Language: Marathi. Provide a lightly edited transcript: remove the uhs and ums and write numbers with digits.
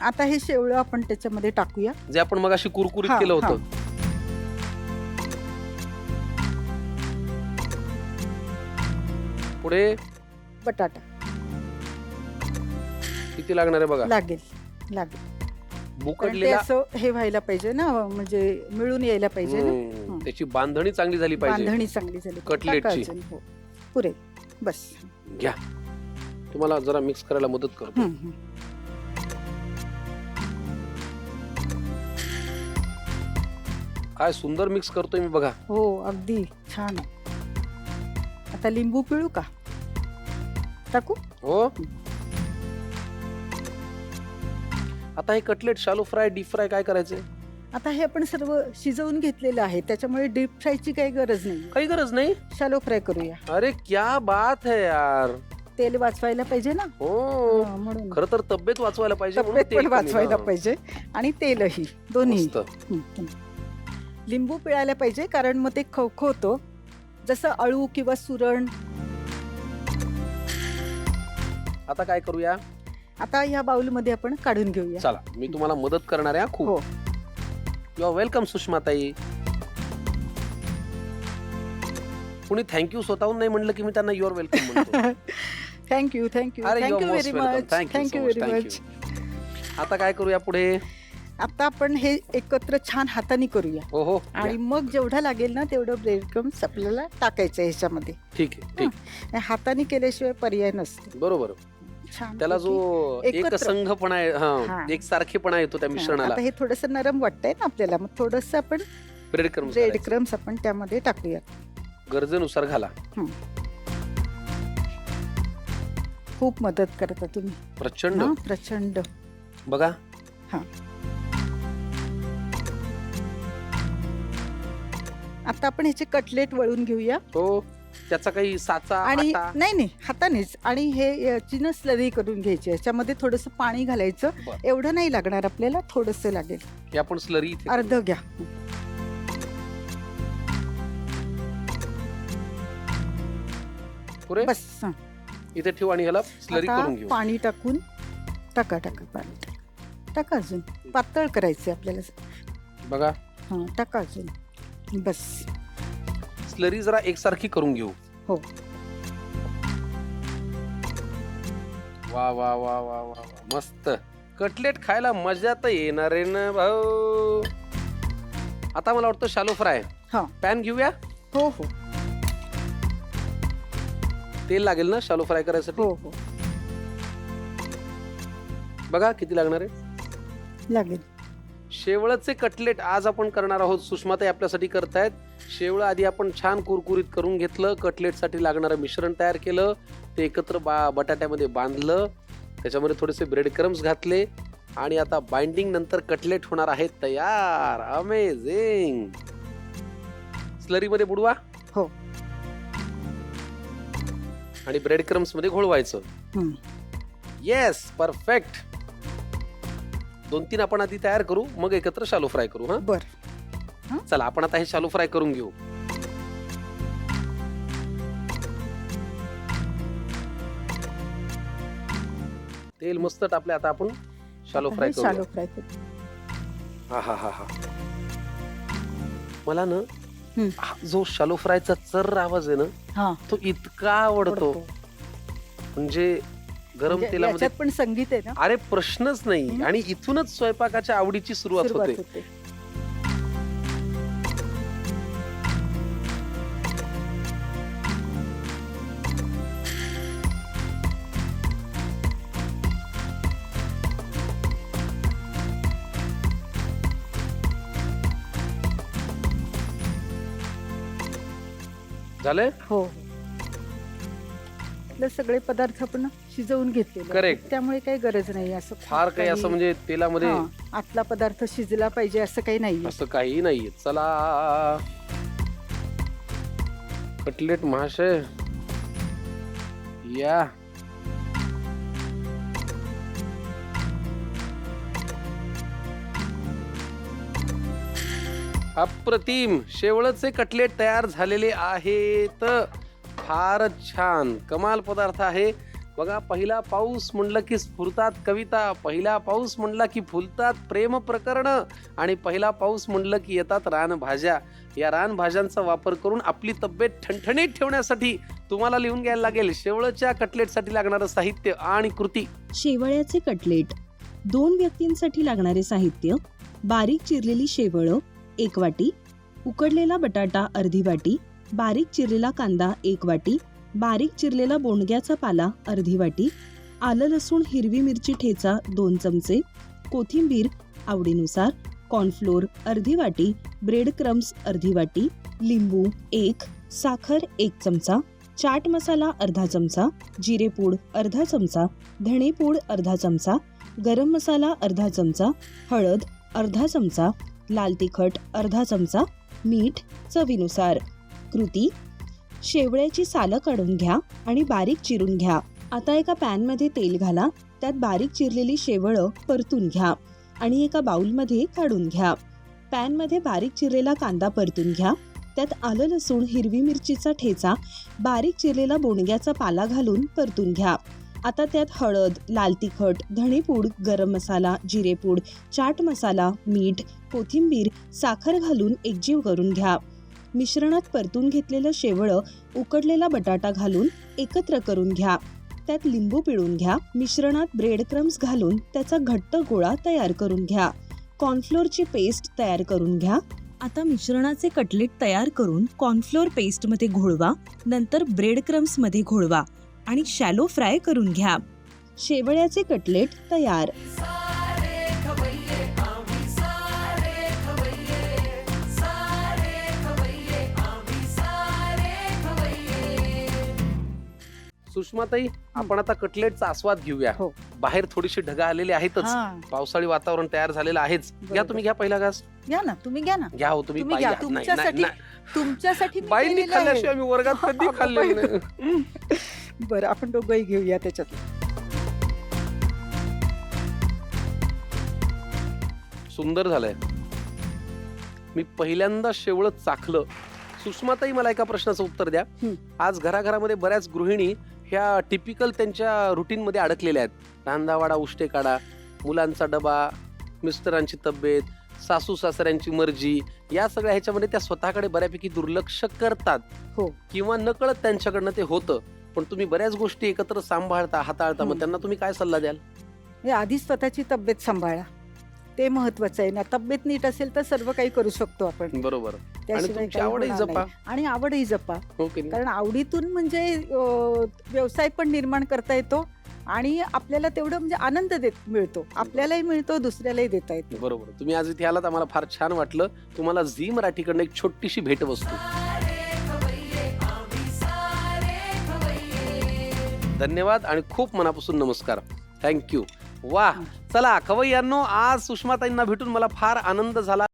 आता हे शेवळं आपण त्याच्यामध्ये टाकूया. जे आपण मगाशी कुरकुरीत हा, केलं हा. होतं. पुढे बटाटा किती लागणार आहे बघा. लागेल. कारण ते बुकडलेला असं हे व्हायला पाहिजे ना, म्हणजे मिळून यायला पाहिजे ना. हं. त्याची बांधणी चांगली झाली पाहिजे. बांधणी चांगली झाली. कटलेटची. टाका अजून. हो, पुरेल. बस. घ्या, तुम्हाला जरा मिक्स करायला मदत करतो. हं, हं. काय सुंदर मिक्स करतोय मी बघा. हो, अगदी छान. आता लिंबू पिळू का? टाकू? हो. आता हे cutlet shallow fry, deep fry काय करायचंय? आता हे आपण सर्व शिजवून घेतलेलं आहे, त्याच्यामुळे डीप फ्रायची काही गरज नाही. काही गरज नाही. शॅलो फ्राय करूया. अरे क्या बात है यार. तेल वाचवायला पाहिजे ना. हो, म्हणून खर तर तब्येत वाचवायला पाहिजे म्हणून तब्येत तेल पण कमी. वाचवायला हा. पाहिजे आणि तेलही, दोन्ही. मस्त. हं. लिंबू पिळायला पाहिजे, कारण मग ते खवखवतो. जसं अळू किंवा सुरण. आता काय करूया? आता या बाउलमध्ये आपण काढून घेऊया. चला, मी तुम्हाला मदत करणार आहे हा खूप. हो. यू आर वेलकम सुषमा ताई. कुणी थँक्यू स्वतःहून नाही म्हणलं की मी त्यांना यू आर वेलकम म्हणतो. थँक्यू थँक्यू अरे thank you you are very much. Thank you very much. आता काय करूया पुढे? आता आपण हे एकत्र छान हाताने करूया. हो हो, आणि मग जेवढा लागेल ना तेवढं ब्रेड क्रम्स आपल्याला टाकायचं ह्याच्यामध्ये. ठीक आहे, ठीक. हाताने केल्याशिवाय पर्याय नसतो. बरोबर. छान त्याला जो एक एकत्र. संघपणा आहे, हा. हा, एक सारखेपणा येतो त्या मिश्रणाला. आता हे थोडस नरम वाटतंय ना आपल्याला, मग थोडस आपण ब्रेड क्रम्स ब्रेड क्रम्स आपण त्यामध्ये टाकूया. गरजेनुसार घाला. खूप मदत करता तुम्ही. प्रचंड. ना, प्रचंड. बघा. हा. आता आपण ह्याचे कटलेट वळून घेऊया. हो, त्याचा काही साचा आणि आटा? नाही हातानेच. आणि हे याची ना स्लरी करून घ्यायची. याच्यामध्ये थोडस पाणी घालायचं. बरं. एवढं नाही लागणार आपल्याला, थोडस लागेल. हे आपण स्लरी इथे अर्ध घ्या. पुरे बस. हं. इथे ठेवू आणि ह्याला स्लरी आता करून घेऊ. पाणी टाकून टाका पाणी टाका. अजून पातळ करायचे आपल्याला. बघा, हा, टाका अजून. बस. स्लरी जरा एकसारखी करून घेऊ. हो. वा वा वा वा वा वा, मस्त. कटलेट खायला मजा तर येणार आहे ना भाऊ. आता मला वाटतं शालो फ्राय. हा. पॅन घेऊया. हो हो तेल लागेल ना शालो फ्राय करायसाठी? हो हो बघा किती लागणार आहे. लागेल. शेवळाचे कटलेट आज आपण करणार आहोत. सुषमाताई आपल्यासाठी करतायत. शेवळ आधी आपण छान कुरकुरीत करून घेतलं. कटलेटसाठी लागणारं मिश्रण तयार केलं. ते एकत्र बटाट्यामध्ये बांधलं. त्याच्यामध्ये थोडेसे ब्रेड क्रम्स घातले आणि आता बाइंडिंग नंतर कटलेट होणार आहेत तयार. अमेझिंग. स्लरी मध्ये बुडवा. हो. आणि ब्रेड क्रम्स मध्ये घोळवायचं. Yes, perfect. 2-3 आपण आधी तयार करू, मग एकत्र शालो फ्राय करू. हा, बर. चला आपण आता हे शालो फ्राय करून घेऊ. तेल मस्त टाकले. आता आपण शालो फ्राय करू. शालो फ्राय करू. हा हा हा हा. मला ना हम्म. हा जो शालो फ्रायचा चर्र आवाज आहे ना, हा, तो इतका आवडतो. पडतो. म्हणजे गरम म्हणजे तेलामध्ये. याच्यात पण संगीत आहे ना. अरे प्रश्नच नाही. हम्म. आणि इथूनच स्वयंपाकाच्या आवडीची सुरुवात होते. होते. झालंय. हो. आपले सगळे पदार्थ आपण शिजवून घेतलेले आहेत. Correct. त्यामुळे काही गरज नाही असं फार काही असं म्हणजे तेलामध्ये हा, आतला पदार्थ शिजला पाहिजे असं काही नाही. असं काही नाहीये. चला, कटलेट महाशय या. अप्रतिम. शेवळचे कटलेट तयार झालेले आहेत. फारच छान, कमाल पदार्थ आहे. बघा, पहिला पाऊस म्हणलं की स्फुरतात कविता, पहिला पाऊस म्हणला की फुलतात प्रेम प्रकरण, आणि पहिला पाऊस म्हणलं की येतात रानभाज्या. या रानभाज्यांचा वापर करून आपली तब्येत ठणठणीत ठेवण्यासाठी तुम्हाला लिहून घ्यायला लागेल शेवळच्या कटलेटसाठी लागणारं साहित्य आणि कृती. शेवळ्याचे कटलेट 2 व्यक्तींसाठी लागणारे साहित्य: बारीक चिरलेली शेवळं 1 वाटी, उकडलेला बटाटा अर्धी वाटी, बारीक चिरलेला कांदा 1 वाटी, बारीक चिरलेला बोंडग्याचा पाला अर्धी वाटी, आलं लसूण हिरवी मिरची ठेचा 2 चमचे, कोथिंबीर आवडीनुसार, कॉर्नफ्लोअर अर्धी वाटी, ब्रेड क्रम्स अर्धी वाटी, लिंबू 1, साखर 1 चमचा, चाट मसाला अर्धा चमचा, जिरेपूड अर्धा चमचा, धणेपूड अर्धा चमचा, गरम मसाला अर्धा चमचा, हळद अर्धा चमचा, लाल तिखट अर्धा चमचा, मीठ चवीनुसार. कृती: शेवळ्याची सालं काढून घ्या आणि बारीक चिरून घ्या. आता एका पॅनमध्ये तेल घाला, त्यात बारीक चिरलेली शेवळं परतून घ्या आणि एका बाउलमध्ये काढून घ्या. पॅनमध्ये बारीक चिरलेला कांदा परतून घ्या, त्यात आलं लसूण हिरवी मिरचीचा ठेचा, बारीक चिरलेला बोंडग्याचा पाला घालून परतून घ्या. आता त्यात हळद, लाल तिखट, धणेपूड, गरम मसाला, जिरेपूड, चाट मसाला, मीठ, कोथिंबीर, साखर घालून एकजीव करून घ्या. मिश्रणात परतून घेतलेलं शेवळं, उकडलेला बटाटा घालून एकत्र करून घ्या. त्यात लिंबू पिळून घ्या. मिश्रणात ब्रेड क्रम्स घालून त्याचा घट्ट गोळा तयार करून घ्या. कॉर्नफ्लोअरची पेस्ट तयार करून घ्या. आता मिश्रणाचे कटलेट तयार करून कॉर्नफ्लोअर पेस्टमध्ये घोळवा, नंतर ब्रेड क्रम्समध्ये घोळवा आणि शॅलो फ्राय करून घ्या. शेवळ्याचे कटलेट तयार. सुषमाताई, आपण आता कटलेटचा आस्वाद घेऊया. हो. बाहेर थोडीशी ढगा आलेली आहेतच, हा, पावसाळी वातावरण तयार झालेलं आहेच. घ्या, बरोबर. तुम्ही घ्या पहिला घास. घ्या ना, तुम्ही घ्या ना. घ्या हो, तुम्ही तुम्ही बाई घ्या. आहात. नाही, नाही, तुमच्यासाठी नाही. तुमच्यासाठी मी बाईंनी केलेलं आहे. खाल्ल्याशिवाय मी वर्गात कधी खाल्लेलं नाही. बरं, आपण दोघंही घेऊया त्याच्यात. सुंदर झालंय. मी पहिल्यांदा शेवळ चाखलं. सुषमाताई, मला एका प्रश्नाचं उत्तर द्या. हं. आज घराघरामध्ये बऱ्याच गृहिणी ह्या टिपिकल त्यांच्या रुटीन मध्ये अडकलेल्या आहेत. कांदावाडा, उष्टे काढा, मुलांचा डबा, मिस्टरांची तब्येत, सासू सासऱ्यांची मर्जी, या सगळ्या ह्याच्यामध्ये त्या स्वतःकडे बऱ्यापैकी दुर्लक्ष करतात. हो. किंवा नकळत त्यांच्याकडनं ते होतं. पण तुम्ही बऱ्याच गोष्टी एकत्र सांभाळता, हाताळता. मग त्यांना तुम्ही काय सल्ला द्याल? म्हणजे आधी स्वतःची तब्येत सांभाळा, ते महत्वाचं आहे ना. तब्येत नीट असेल तर सर्व काही करू शकतो आपण. बरोबर. आणि त्याशिवाय तुमची काही आवडही होणार जपा. नाही. आणि आवडही जपा, हो की नाही? कारण आवडीतून म्हणजे व्यवसाय पण निर्माण करता येतो आणि आपल्याला तेवढं म्हणजे आनंद मिळतो. आपल्यालाही मिळतो, दुसऱ्यालाही देता येतो. बरोबर. तुम्ही आज इथे आलात, आम्हाला फार छान वाटलं. तुम्हाला झी मराठीकडनं एक छोटीशी भेटवस्तू. धन्यवाद आणि खूप मनापासून नमस्कार. थँक्यू. वा, चला खवय्यांनो, आज सुषमाताईंना भेटून मला फार आनंद झाला.